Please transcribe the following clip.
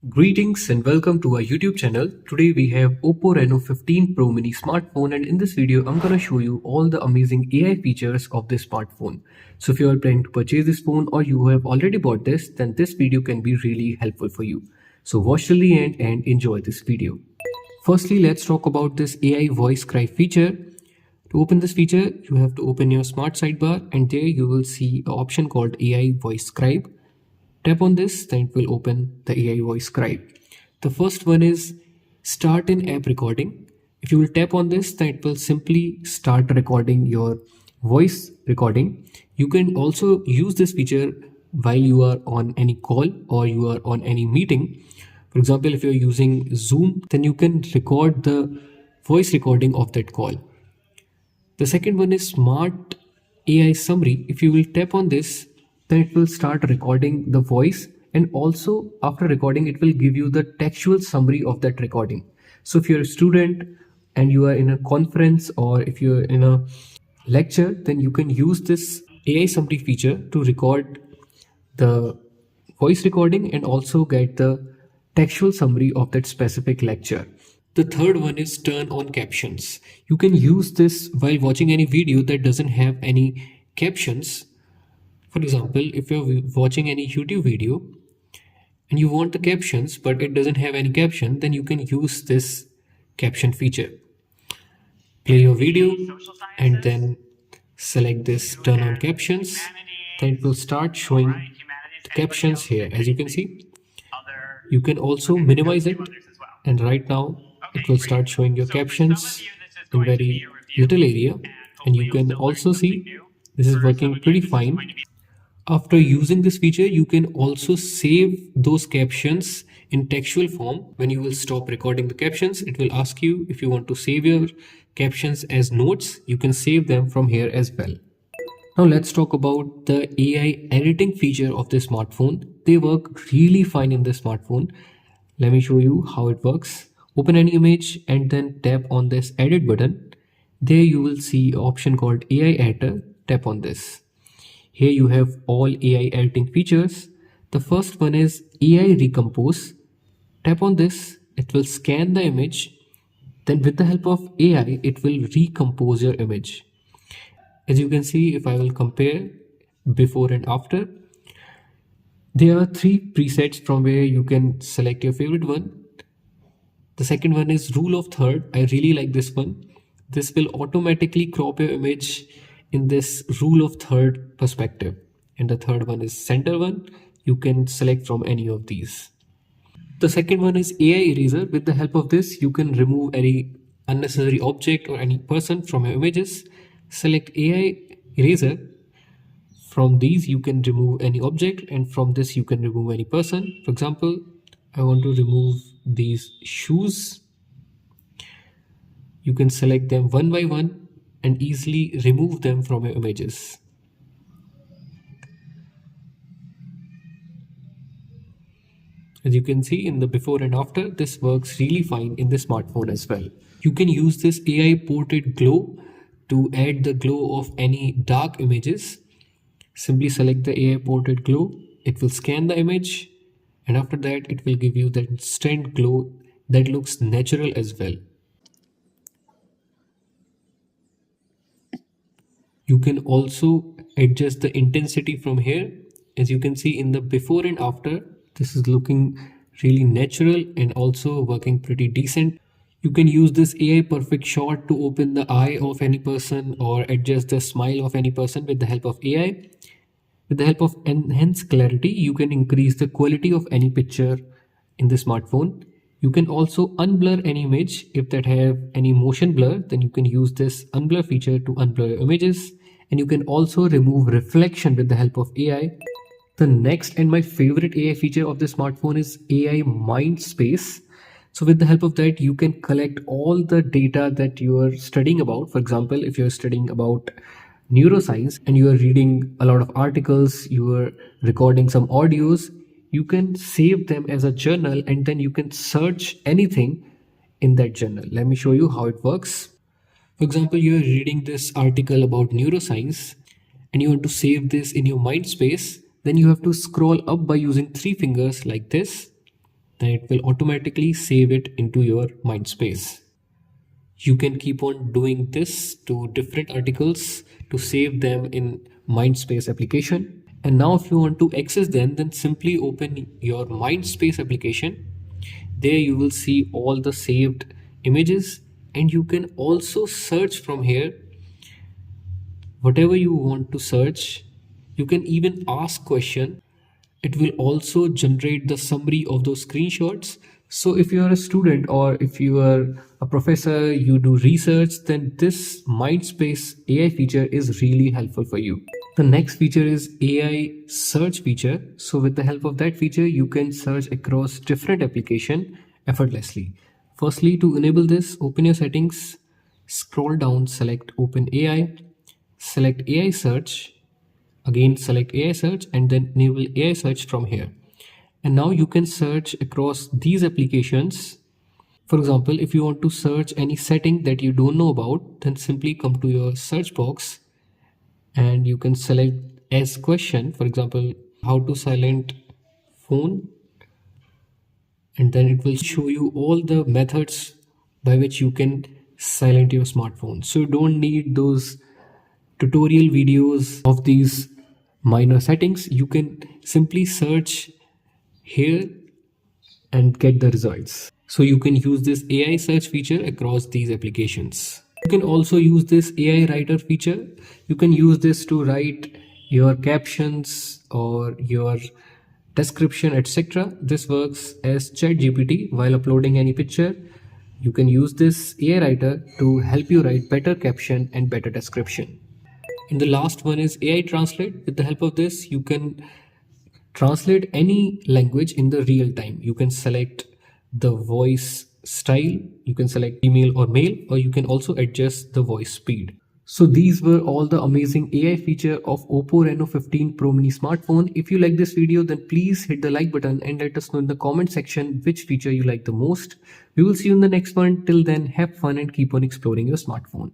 Greetings and welcome to our YouTube channel. Today we have Oppo Reno 15 Pro mini smartphone, and in this video I'm gonna show you all the amazing AI features of this smartphone. So if you are planning to purchase this phone or you have already bought this, then this video can be really helpful for you. So watch till the end and enjoy this video. Firstly, let's talk about this AI Voice Scribe feature. To open this feature, you have to open your smart sidebar, and there you will see an option called AI Voice Scribe. Tap on this, then it will open the AI Voice Scribe. The first one is Start in App Recording. If you will tap on this, then it will simply start recording your voice recording. You can also use this feature while you are on any call or you are on any meeting. For example, if you're using Zoom, then you can record the voice recording of that call. The second one is Smart AI Summary. If you will tap on this, then it will start recording the voice, and also after recording it will give you the textual summary of that recording. So if you're a student and you are in a conference or if you're in a lecture, then you can use this AI summary feature to record the voice recording and also get the textual summary of that specific lecture. The third one is turn on captions. You can use this while watching any video that doesn't have any captions. For example, if you're watching any YouTube video and you want the captions but it doesn't have any caption, then you can use this caption feature. Play your video and then select this turn on captions. Then it will start showing the captions here. As you can see, you can also minimize it, and right now it will start showing your captions in very little area, and you can also see this is working pretty fine. After using this feature, you can also save those captions in textual form. When you will stop recording the captions, it will ask you if you want to save your captions as notes. You can save them from here as well. Now let's talk about the AI editing feature of this smartphone. They work really fine in this smartphone. Let me show you how it works. Open any image and then tap on this edit button. There you will see an option called AI editor. Tap on this. Here you have all AI editing features. The first one is AI Recompose. Tap on this, it will scan the image. Then with the help of AI, it will recompose your image. As you can see, if I will compare before and after, there are 3 presets from where you can select your favorite one. The second one is rule of third. I really like this one. This will automatically crop your image in this rule of third perspective. And the third one is center one. You can select from any of these. The second one is AI eraser. With the help of this, you can remove any unnecessary object or any person from your images. Select AI eraser. From these you can remove any object, and from this you can remove any person. For example, I want to remove these shoes. You can select them one by one and easily remove them from your images. As you can see in the before and after, this works really fine in the smartphone as well. You can use this AI portrait glow to add the glow of any dark images. Simply select the AI portrait glow. It will scan the image, and after that it will give you the instant glow that looks natural as well. You can also adjust the intensity from here. As you can see in the before and after, this is looking really natural and also working pretty decent. You can use this AI perfect shot to open the eye of any person or adjust the smile of any person with the help of AI. With the help of enhanced clarity, you can increase the quality of any picture in the smartphone. You can also unblur any image. If that have any motion blur, then you can use this unblur feature to unblur your images. And you can also remove reflection with the help of AI. The next and my favorite AI feature of the smartphone is AI Mind Space. So with the help of that, you can collect all the data that you are studying about. For example, if you're studying about neuroscience and you are reading a lot of articles, you are recording some audios, you can save them as a journal and then you can search anything in that journal. Let me show you how it works. For example, you are reading this article about neuroscience and you want to save this in your mind space. Then you have to scroll up by using 3 fingers like this. then it will automatically save it into your mind space. You can keep on doing this to different articles to save them in Mindspace application. And now if you want to access them, then simply open your Mindspace application. There you will see all the saved images, and you can also search from here whatever you want to search. You can even ask question. It will also generate the summary of those screenshots. So if you are a student or if you are a professor, you do research, then this Mindspace AI feature is really helpful for you. The next feature is AI search feature. So with the help of that feature, you can search across different applications effortlessly. Firstly, to enable this, open your settings, scroll down, select Open AI, select AI search. Again, select AI search and then enable AI search from here. And now you can search across these applications. For example, if you want to search any setting that you don't know about, then simply come to your search box and you can select as question, for example, how to silent phone, and then it will show you all the methods by which you can silent your smartphone. So you don't need those tutorial videos of these minor settings. You can simply search here and get the results. So you can use this AI search feature across these applications. You can also use this AI writer feature. You can use this to write your captions or your description, etc. This works as ChatGPT while uploading any picture. You can use this AI writer to help you write better caption and better description. And the last one is AI Translate. With the help of this, you can translate any language in the real time. You can select the voice style, you can select female or male, or you can also adjust the voice speed. So these were all the amazing AI feature of Oppo Reno 15 Pro Mini smartphone. If you like this video, then please hit the like button and let us know in the comment section which feature you like the most. We will see you in the next one. Till then, have fun and keep on exploring your smartphone.